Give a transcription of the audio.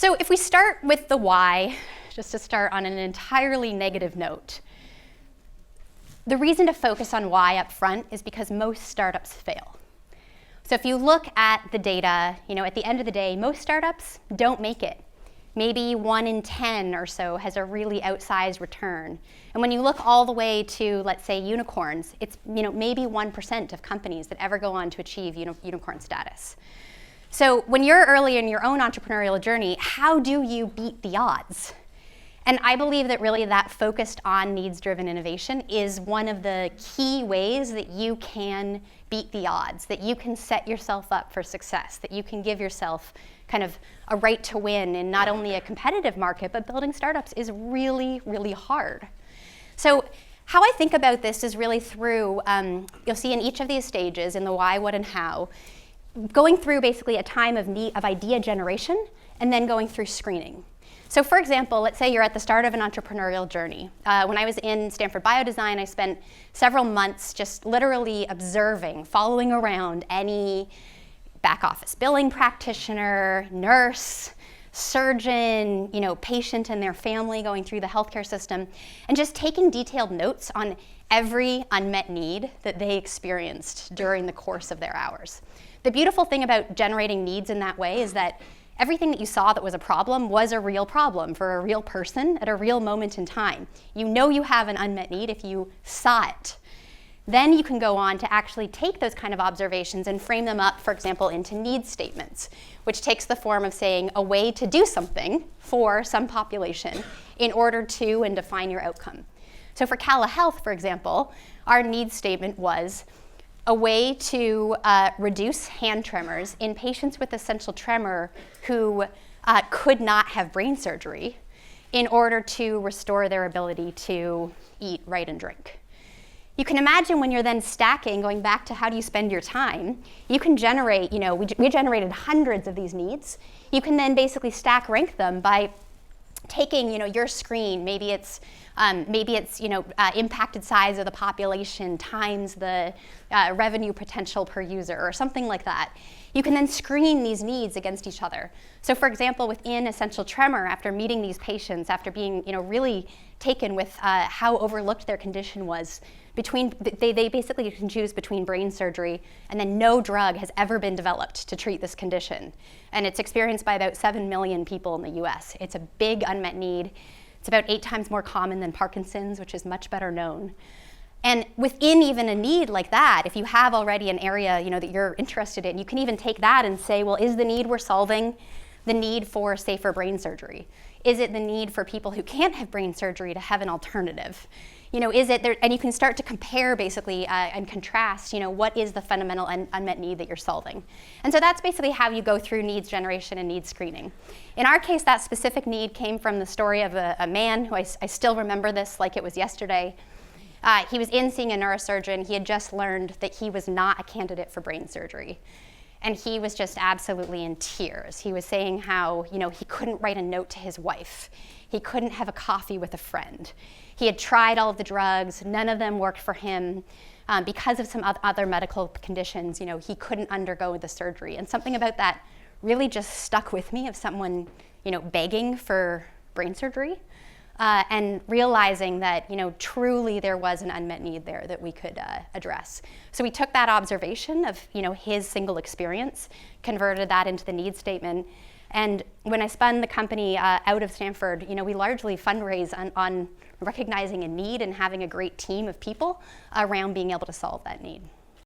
So if we start with the why, just to start on an entirely negative note, the reason to focus on why up front is because most startups fail. So if you look at the data, at the end of the day, most startups don't make it. Maybe 1 in 10 or so has a really outsized return. And when you look all the way to, let's say, unicorns, it's maybe 1% of companies that ever go on to achieve unicorn status. So when you're early in your own entrepreneurial journey, how do you beat the odds? And I believe that really that focused on needs-driven innovation is one of the key ways that you can beat the odds, that you can set yourself up for success, that you can give yourself kind of a right to win in not only a competitive market, but building startups is really, really hard. So how I think about this is really through, you'll see in each of these stages, in the why, what, and how, going through basically a time of idea generation and then going through screening. So for example, let's say you're at the start of an entrepreneurial journey. When I was in Stanford Biodesign, I spent several months just literally observing, following around any back office billing practitioner, nurse, surgeon, patient and their family going through the healthcare system, and just taking detailed notes on every unmet need that they experienced during the course of their hours. The beautiful thing about generating needs in that way is that everything that you saw that was a problem was a real problem for a real person at a real moment in time. You know you have an unmet need if you saw it. Then you can go on to actually take those kind of observations and frame them up, for example, into needs statements, which takes the form of saying a way to do something for some population in order to and define your outcome. So for Cala Health, for example, our needs statement was a way to reduce hand tremors in patients with essential tremor who could not have brain surgery in order to restore their ability to eat, write, and drink. You can imagine when you're then stacking, going back to how do you spend your time, you can generate, we generated hundreds of these needs. You can then basically stack rank them by taking, your screen, maybe it's impacted size of the population times the revenue potential per user or something like that. You can then screen these needs against each other. So for example, within essential tremor, after meeting these patients, after being really taken with how overlooked their condition was, they basically can choose between brain surgery and then no drug has ever been developed to treat this condition. And it's experienced by about 7 million people in the US. It's a big unmet need. It's about 8 times more common than Parkinson's, which is much better known. And within even a need like that, if you have already an area that you're interested in, you can even take that and say, well, is the need we're solving the need for safer brain surgery? Is it the need for people who can't have brain surgery to have an alternative? Is it there? And you can start to compare basically and contrast, what is the fundamental unmet need that you're solving? And so that's basically how you go through needs generation and needs screening. In our case, that specific need came from the story of a man who I still remember this like it was yesterday. He was in seeing a neurosurgeon. He had just learned that he was not a candidate for brain surgery. And he was just absolutely in tears. He was saying how, he couldn't write a note to his wife. He couldn't have a coffee with a friend. He had tried all of the drugs. None of them worked for him. Because of some other medical conditions, he couldn't undergo the surgery. And something about that really just stuck with me of someone, begging for brain surgery. And realizing that truly there was an unmet need there that we could address. So we took that observation of his single experience, converted that into the need statement, and when I spun the company out of Stanford, we largely fundraise on recognizing a need and having a great team of people around being able to solve that need.